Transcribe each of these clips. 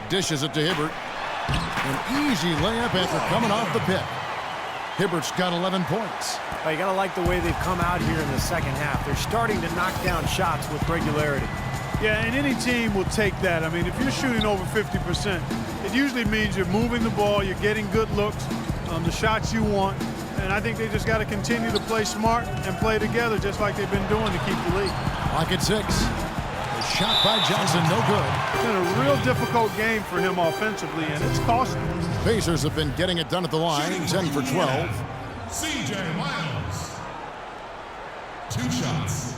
Dishes it to Hibbert. An easy layup after coming off the pick. Hibbert's got 11 points. Well, you got to like the way they've come out here in the second half. They're starting to knock down shots with regularity. Yeah, and any team will take that. I mean, if you're shooting over 50%, it usually means you're moving the ball, you're getting good looks, the shots you want. And I think they just got to continue to play smart and play together just like they've been doing to keep the lead. Clock at 6. A shot by Johnson, no good. It's been a real difficult game for him offensively, and it's costing him. Pacers have been getting it done at the line, 10 for 12. C.J. Miles. 2 shots.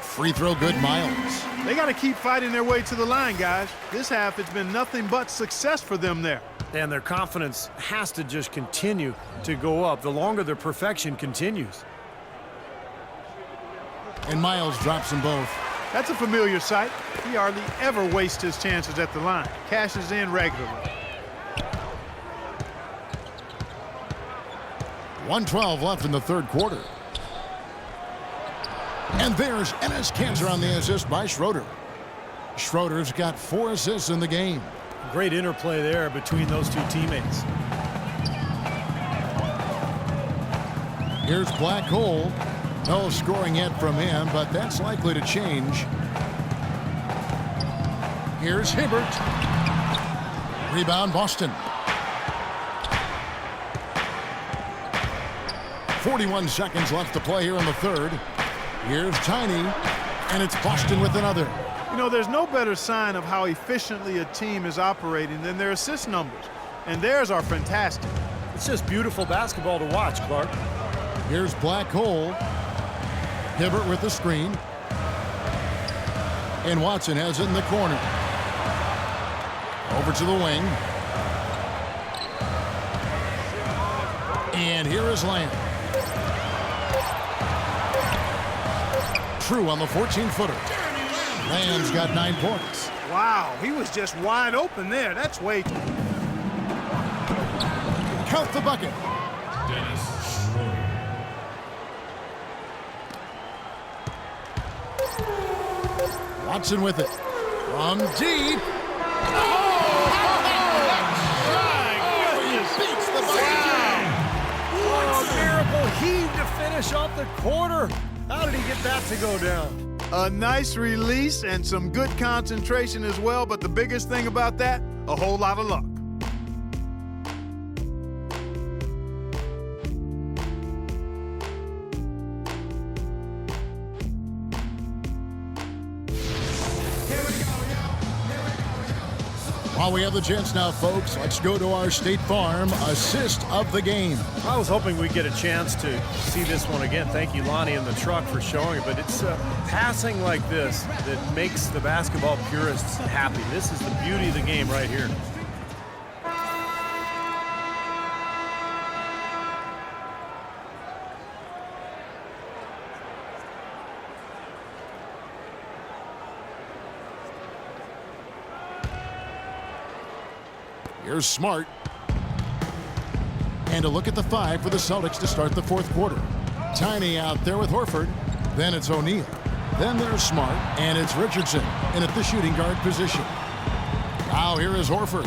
Free throw good, Miles. They got to keep fighting their way to the line, guys. This half, it's been nothing but success for them there. And their confidence has to just continue to go up the longer their perfection continues. And Miles drops them both. That's a familiar sight. He hardly ever wastes his chances at the line. Cashes in regularly. 1:12 left in the third quarter. And there's Enes Kanter on the assist by Schroeder. Schroeder's got 4 assists in the game. Great interplay there between those two teammates. Here's Black Hole. No scoring yet from him, but that's likely to change. Here's Hibbert. Rebound, Boston. 41 seconds left to play here in the third. Here's Tiny, and it's Boston with another. You know, there's no better sign of how efficiently a team is operating than their assist numbers. And theirs are fantastic. It's just beautiful basketball to watch, Clark. Here's Black Hole. Hibbert with the screen. And Watson has it in the corner. Over to the wing. And here is Lamb. True on the 14-footer. Lamb's got 9 points. Wow, he was just wide open there. That's way too. Count the bucket. Dennis Schroeder. Watson with it. From deep. Oh, miracle heave to finish off the quarter. How did he get that to go down? A nice release and some good concentration as well, but the biggest thing about that, a whole lot of luck. While we have the chance now, folks, let's go to our State Farm assist of the game. I was hoping we'd get a chance to see this one again. Thank you, Lonnie, and the truck for showing it. But it's passing like this that makes the basketball purists happy. This is the beauty of the game right here. Here's Smart. And a look at the 5 for the Celtics to start the fourth quarter. Tiny out there with Horford. Then it's O'Neal. Then there's Smart. And it's Richardson in at the shooting guard position. Now here is Horford.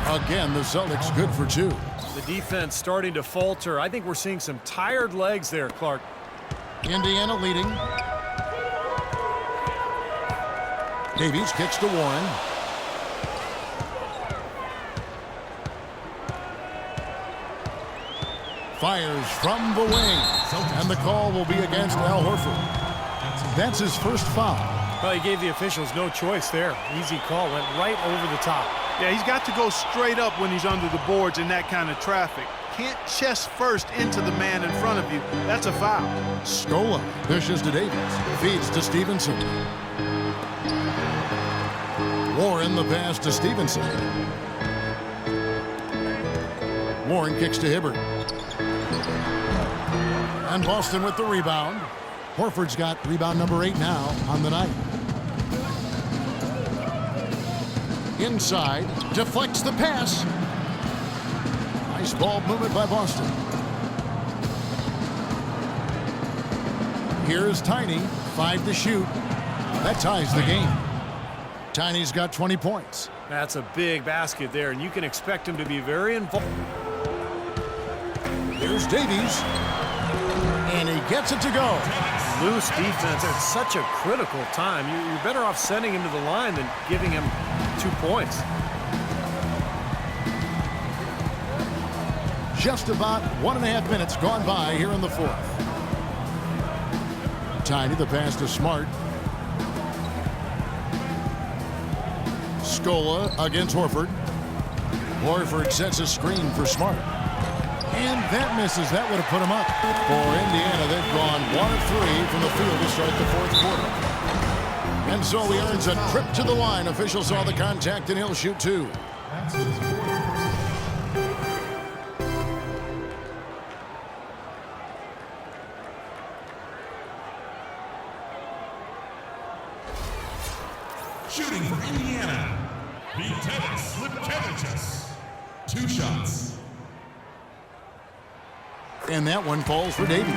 Again, the Celtics good for 2. The defense starting to falter. I think we're seeing some tired legs there, Clark. Indiana leading. Davies kicks to Warren. Fires from the wing. And the call will be against Al Horford. That's his first foul. Well, he gave the officials no choice there. Easy call. Went right over the top. Yeah, he's got to go straight up when he's under the boards in that kind of traffic. Can't chest first into the man in front of you. That's a foul. Scola dishes to Davies. Feeds to Stevenson. Warren the pass to Stevenson. Warren kicks to Hibbert. And Boston with the rebound. Horford's got rebound number 8 now on the night. Inside, deflects the pass. Nice ball movement by Boston. Here's Tiny, 5 to shoot. That ties the game. Tiny's got 20 points. That's a big basket there, and you can expect him to be very involved. Here's Davies, and he gets it to go. Loose defense at such a critical time. You're better off sending him to the line than giving him 2 points. Just about 1.5 minutes gone by here in the fourth. Tiny, the pass to Smart. Scola against Horford. Horford sets a screen for Smart. And that misses. That would have put him up. For Indiana, they've gone 1 of 3 from the field to start the fourth quarter. And so he earns a trip to the line. Officials saw the contact, and he'll shoot 2. That's his fourth personal. Shooting for Indiana, pt3. 2 shots. And that one falls for Davies.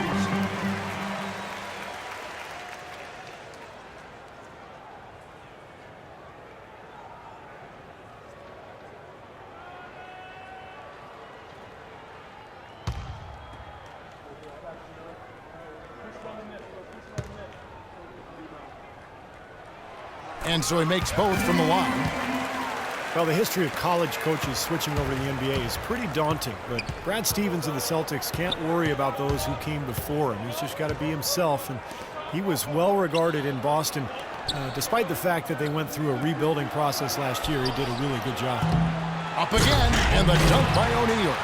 And so he makes both from the line. Well, the history of college coaches switching over to the NBA is pretty daunting, but Brad Stevens of the Celtics can't worry about those who came before him. He's just got to be himself, and he was well regarded in Boston. Despite the fact that they went through a rebuilding process last year, he did a really good job. Up again, and the dunk by O'Neal.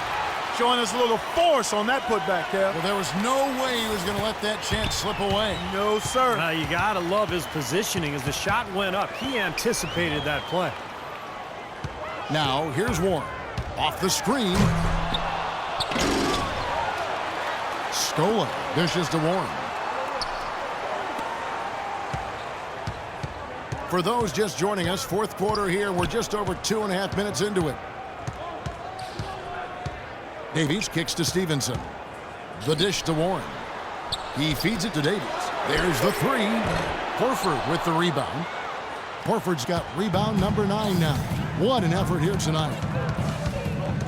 Showing us a little force on that putback, Kev. Well, there was no way he was going to let that chance slip away. No, sir. You got to love his positioning. As the shot went up, he anticipated that play. Now, here's Warren. Off the screen. Scola dishes to Warren. For those just joining us, fourth quarter here. We're just over 2.5 minutes into it. Davies kicks to Stevenson. The dish to Warren. He feeds it to Davies. There's the 3. Horford with the rebound. Horford's got rebound number 9 now. What an effort here tonight.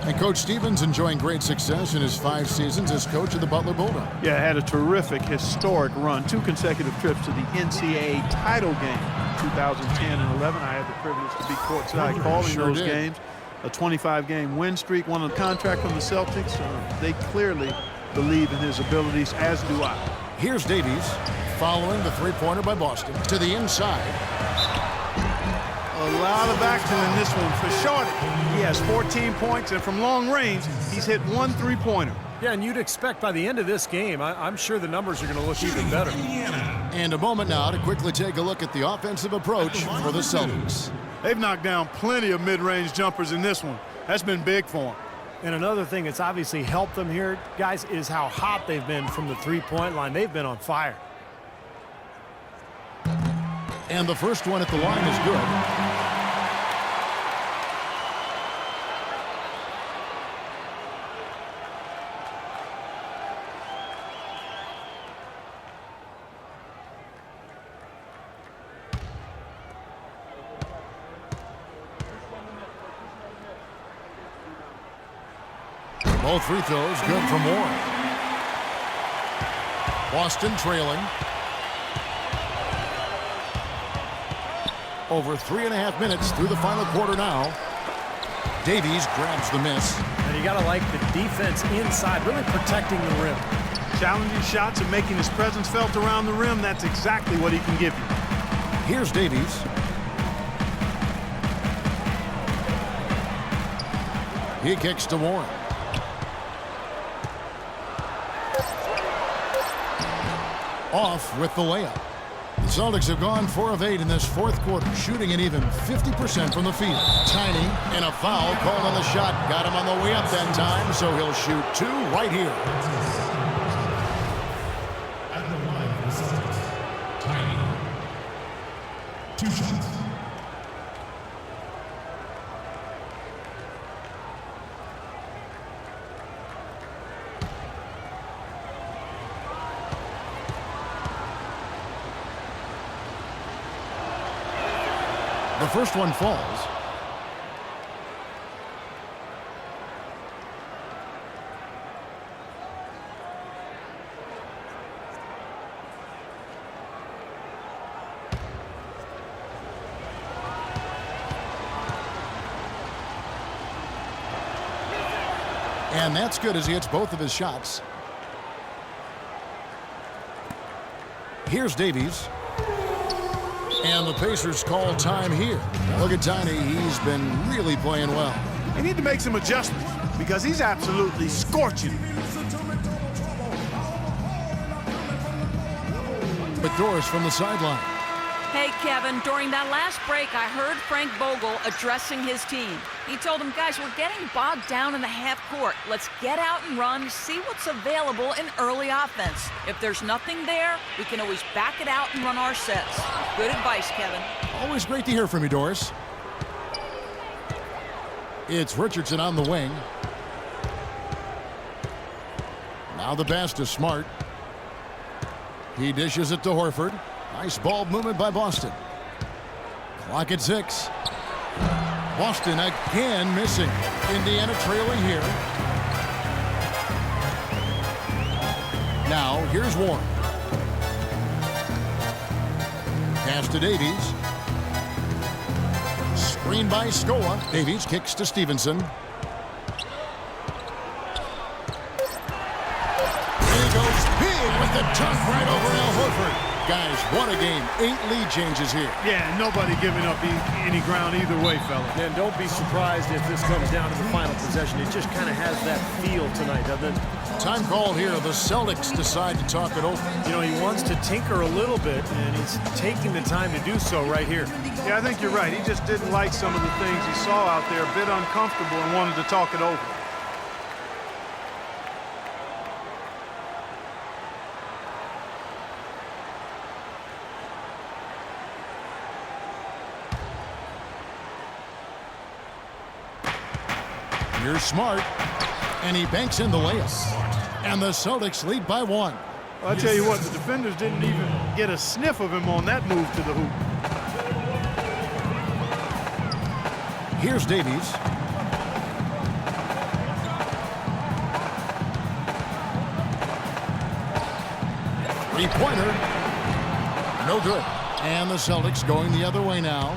And Coach Stevens enjoying great success in his 5 seasons as coach of the Butler Bulldogs. Yeah, had a terrific, historic run. 2 consecutive trips to the NCAA title game. 2010 and 11, I had the privilege to be courtside calling those games. A 25-game win streak, won a contract from the Celtics. They clearly believe in his abilities, as do I. Here's Davies following the 3-pointer by Boston to the inside. A lot of action in this one for Shorty. He has 14 points, and from long range, he's hit 1 3-pointer. Yeah, and you'd expect by the end of this game, I'm sure the numbers are going to look even better. And a moment now to quickly take a look at the offensive approach for the Celtics. They've knocked down plenty of mid-range jumpers in this one. That's been big for them. And another thing that's obviously helped them here, guys, is how hot they've been from the 3-point line. They've been on fire. And the first one at the line is good. Both free throws good from Warren. Boston trailing. Over 3.5 minutes through the final quarter now. Davies grabs the miss. And you got to like the defense inside, really protecting the rim. Challenging shots and making his presence felt around the rim. That's exactly what he can give you. Here's Davies. He kicks to Warren. Off with the layup. The Celtics have gone 4 of 8 in this fourth quarter, shooting an even 50% from the field. Tiny, and a foul called on the shot. Got him on the way up that time, so he'll shoot 2 right here. At the line for the Celtics, Tiny. 2 shots. The first one falls. And that's good as he hits both of his shots. Here's Davies. And the Pacers call time here. Look at Tiny. He's been really playing well. You need to make some adjustments because he's absolutely scorching. With Doris from the sideline. Hey, Kevin, during that last break, I heard Frank Vogel addressing his team. He told them, guys, we're getting bogged down in the half court. Let's get out and run, see what's available in early offense. If there's nothing there, we can always back it out and run our sets. Good advice, Kevin. Always great to hear from you, Doris. It's Richardson on the wing. Now the pass to Smart. He dishes it to Horford. Nice ball movement by Boston. Clock at 6. Boston again missing. Indiana trailing here. Now here's Warren. Pass to Davies. Screen by Scola. Davies kicks to Stevenson. He goes big with the dunk right over Al Horford. Guys, what a game. 8 lead changes here. Yeah, nobody giving up any ground either way, fella. And don't be surprised if this comes down to the final possession. It just kind of has that feel tonight, doesn't it? Time call here. The Celtics decide to talk it over. You know, he wants to tinker a little bit, and he's taking the time to do so right here. Yeah, I think you're right. He just didn't like some of the things he saw out there, a bit uncomfortable, and wanted to talk it over. Here's Smart, and he banks in the layup. And the Celtics lead by 1. Well, I tell you what, the defenders didn't even get a sniff of him on that move to the hoop. Here's Davies. Three-pointer. No good. And the Celtics going the other way now.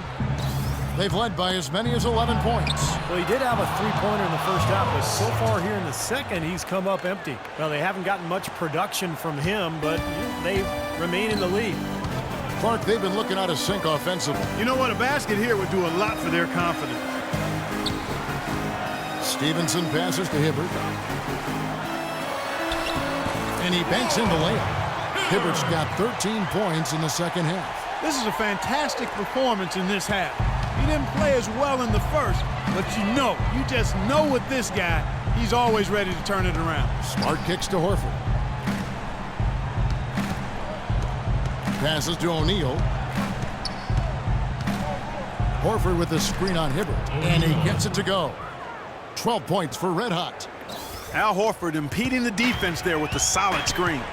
They've led by as many as 11 points. Well, he did have a three-pointer in the first half, but so far here in the second, he's come up empty. Well, they haven't gotten much production from him, but they remain in the lead. Clark, they've been looking out of sync offensively. You know what? A basket here would do a lot for their confidence. Stevenson passes to Hibbert. And he banks in the layup. Hibbert's got 13 points in the second half. This is a fantastic performance in this half. He didn't play as well in the first, but you just know with this guy, he's always ready to turn it around. Smart kicks to Horford. Passes to O'Neal. Horford with the screen on Hibbert, and he gets it to go. 12 points for Red Hot. Al Horford impeding the defense there with the solid screen.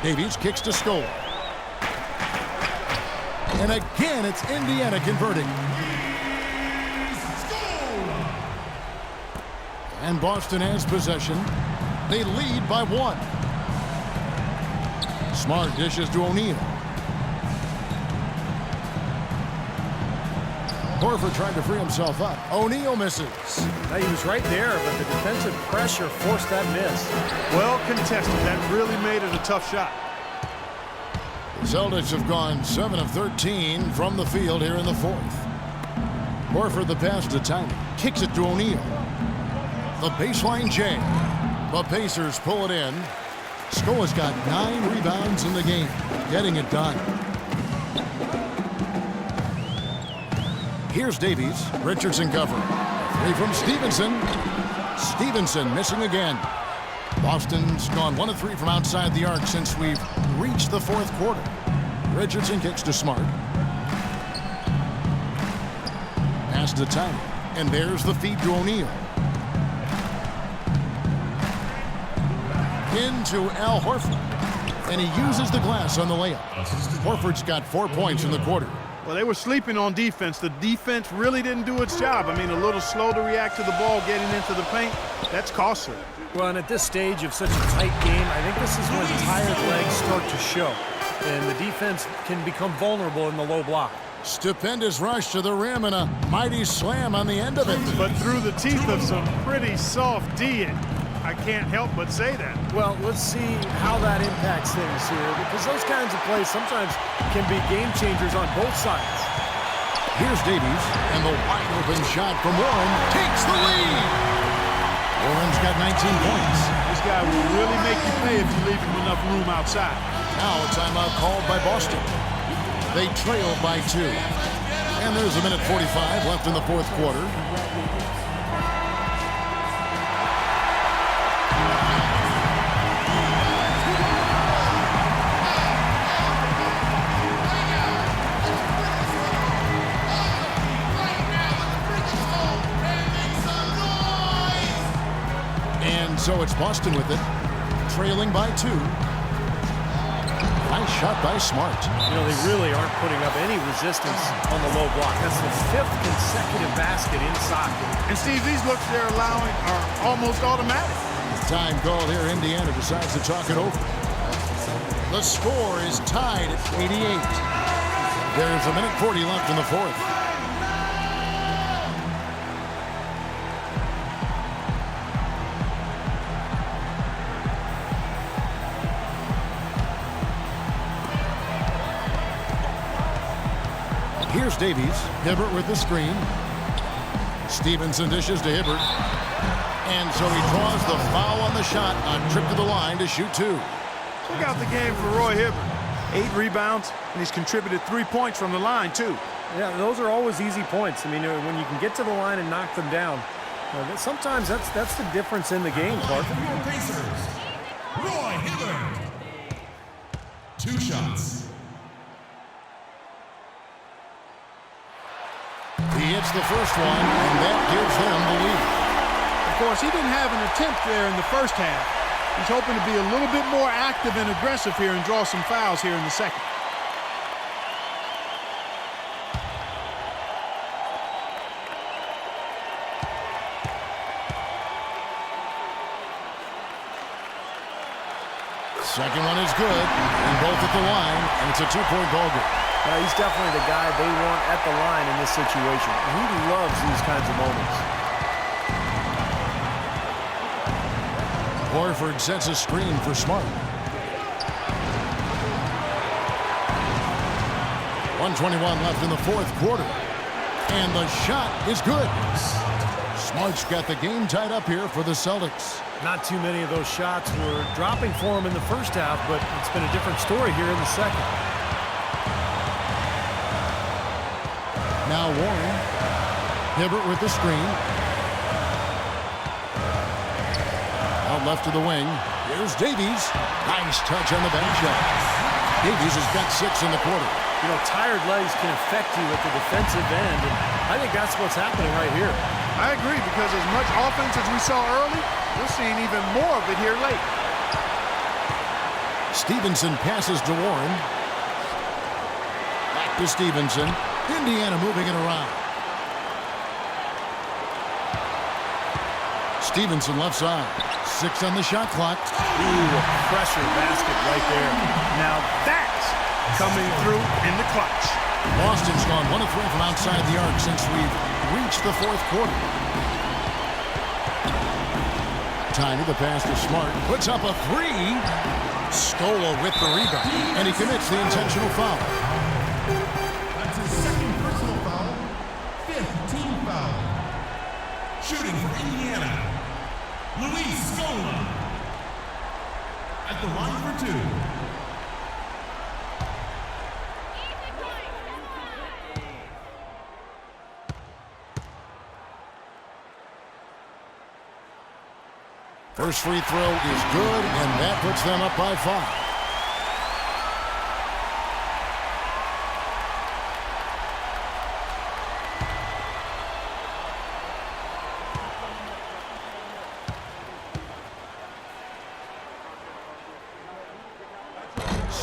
Davies kicks to Scola. And again, it's Indiana converting. And Boston has possession. They lead by 1. Smart dishes to O'Neal. Horford tried to free himself up. O'Neal misses. Now, he was right there, but the defensive pressure forced that miss. Well contested. That really made it a tough shot. The Celtics have gone 7 of 13 from the field here in the 4th. Horford the pass to Tiny. Kicks it to O'Neal. The baseline J. The Pacers pull it in. Scola's got 9 rebounds in the game. Getting it done. Here's Davies. Richardson covering. 3 from Stevenson. Stevenson missing again. Boston's gone 1 of 3 from outside the arc since we've reached the 4th quarter. Richardson kicks to Smart. Pass to Tiny. And there's the feed to O'Neal. Into Al Horford. and he uses the glass on the layup. Horford's got 4 points in the quarter. Well, they were sleeping on defense. The defense really didn't do its job. I mean, a little slow to react to the ball getting into the paint. That's costly. Well, and at this stage of such a tight game, I think this is when tired legs start to show, and the defense can become vulnerable in the low block. Stupendous rush to the rim and a mighty slam on the end of it. But through the teeth of some pretty soft D, I can't help but say that. Well, let's see how that impacts things here, because those kinds of plays sometimes can be game changers on both sides. Here's Davies, and the wide open shot from Warren takes the lead. Warren's got 19 points. This guy will really make you pay if you leave him enough room outside. Now a timeout called by Boston. They trail by 2. And there's a minute 45 left in the fourth quarter. And so it's Boston with it, trailing by 2. Nice shot by Smart. You know, they really aren't putting up any resistance on the low block. That's the 5th consecutive basket inside. And Steve, these looks they're allowing are almost automatic. Time called here. Indiana decides to talk it over. The score is tied at 88. There's a minute 40 left in the fourth. Here's Davies. Hibbert with the screen. Stevenson dishes to Hibbert. And so he draws the foul on the shot on trip to the line to shoot 2. Look out the game for Roy Hibbert. 8 rebounds, and he's contributed 3 points from the line, too. Yeah, those are always easy points. I mean, when you can get to the line and knock them down, sometimes that's the difference in the game, Clark. Pacers, Roy Hibbert. 2 shots. He hits the first one, and that gives them the lead. Of course, he didn't have an attempt there in the first half. He's hoping to be a little bit more active and aggressive here and draw some fouls here in the second. Second one is good, and both at the line, and it's a 2-point ball game. He's definitely the guy they want at the line in this situation. He loves these kinds of moments. Horford sets a screen for Smart. 1:21 left in the fourth quarter. And the shot is good. Smart's got the game tied up here for the Celtics. Not too many of those shots were dropping for him in the first half, but it's been a different story here in the second. Now Warren. Hibbert with the screen. Out left to the wing. Here's Davies. Nice touch on the back shot. Davies has got 6 in the quarter. You know, tired legs can affect you at the defensive end, and I think that's what's happening right here. I agree, because as much offense as we saw early, we're seeing even more of it here late. Stevenson passes to Warren. Back to Stevenson. Indiana moving it around. Stevenson left side. 6 on the shot clock. Ooh, a pressure basket right there. Now that's coming through in the clutch. Boston's gone 1 of 3 from outside the arc since we've reached the fourth quarter. Tiny, the pass to Smart. Puts up a 3. Stola with the rebound. And he commits the intentional foul. That's his second personal foul. 5th team foul. Shooting for Indiana, Luis Scola. At the line for 2. First free throw is good, and that puts them up by 5.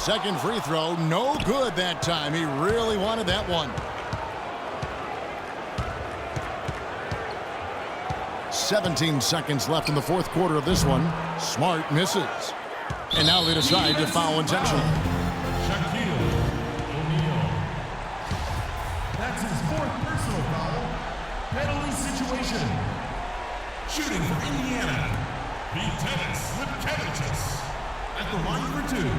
Second free throw, no good that time. He really wanted that one. 17 seconds left in the fourth quarter of this one. Smart misses. And now they decide to foul intentionally. Shaquille O'Neal. That's his fourth personal foul. Penalty situation. Shooting for Indiana. pt3 at the line for two.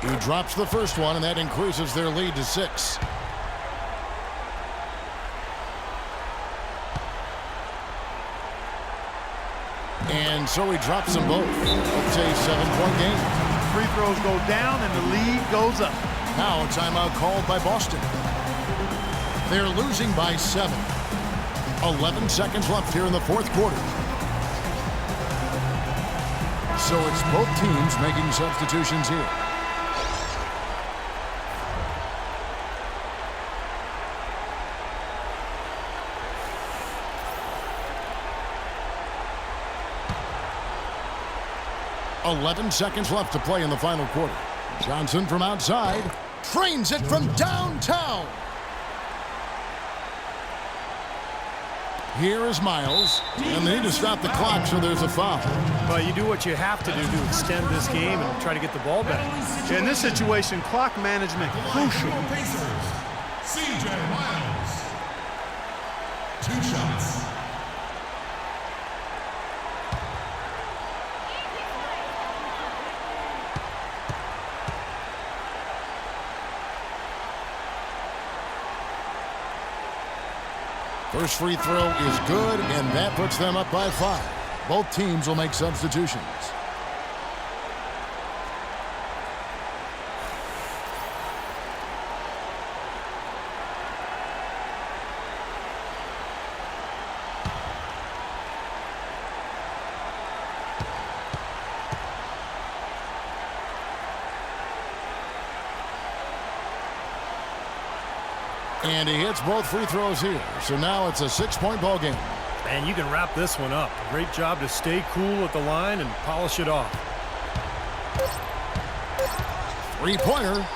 He drops the first one, and that increases their lead to 6. And so he drops them both. It's a 7-point game. Free throws go down and the lead goes up. Now a timeout called by Boston. They're losing by 7. 11 seconds left here in the fourth quarter. So it's both teams making substitutions here. .11 seconds left to play in the final quarter. Johnson from outside trains it from downtown. Here is Miles, and they need to stop the clock, so there's a foul. Well, you do what you have to do to extend this game and try to get the ball back. In this situation, clock management crucial. Pacers. CJ Miles. 2 shots. First free throw is good, and that puts them up by 5. Both teams will make substitutions. And he hits both free throws here. So now it's a 6-point ball game. And you can wrap this one up. Great job to stay cool at the line and polish it off. Three-pointer.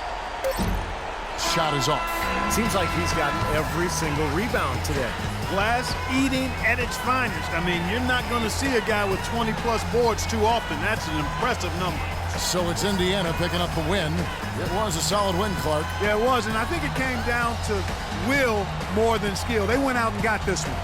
Shot is off. Seems like he's got every single rebound today. Glass eating at its finest. I mean, you're not going to see a guy with 20-plus boards too often. That's an impressive number. So it's Indiana picking up the win. It was a solid win, Clark. Yeah, it was, and I think it came down to will more than skill. They went out and got this one.